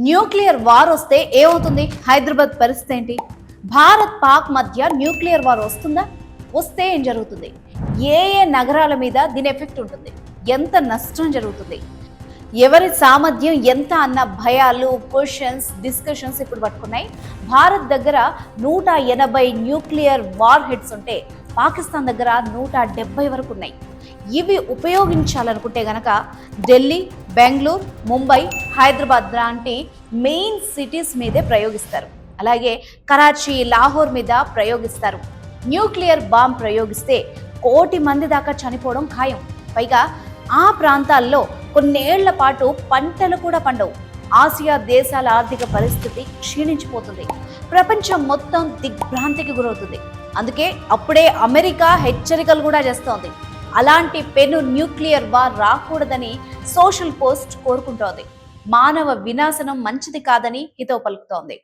Nuclear war వస్తే ఏమవుతుంది? హైదరాబాద్ పరిస్థితి ఏంటి? భారత్ పాక్ మధ్య న్యూక్లియర్ వార్ వస్తుందా? వస్తే ఏం జరుగుతుంది? ఏ ఏ నగరాల మీద దీని ఎఫెక్ట్ ఉంటుంది? ఎంత నష్టం జరుగుతుంది? ఎవరి సామర్థ్యం ఎంత అన్న భయాలు, క్వశ్చన్స్, డిస్కషన్స్ ఇప్పుడు పట్టుకున్నాయి. భారత్ దగ్గర 180 న్యూక్లియర్ వార్ హెడ్స్ ఉంటే పాకిస్తాన్ దగ్గర 170 వరకు ఉన్నాయి. ఇవి ఉపయోగించాలనుకుంటే గనక ఢిల్లీ, బెంగళూరు, ముంబై, హైదరాబాద్ లాంటి మెయిన్ సిటీస్ మీదే ప్రయోగిస్తారు. అలాగే కరాచీ, లాహోర్ మీద ప్రయోగిస్తారు. న్యూక్లియర్ బాంబ్ ప్రయోగిస్తే 1 కోటి మంది దాకా చనిపోవడం ఖాయం. పైగా ఆ ప్రాంతాల్లో కొన్నేళ్ల పాటు పంటలు కూడా పండవు. ఆసియా దేశాల ఆర్థిక పరిస్థితి క్షీణించిపోతుంది. ప్రపంచం మొత్తం దిగ్భ్రాంతికి గురవుతుంది. అందుకే అప్పుడే అమెరికా హెచ్చరికలు కూడా చేస్తోంది. అలాంటి పెను న్యూక్లియర్ వార్ రాకూడదని సోషల్ పోస్ట్ కోరుకుంటోంది. మానవ వినాశనం మంచిది కాదని హితవు పలుకుతోంది.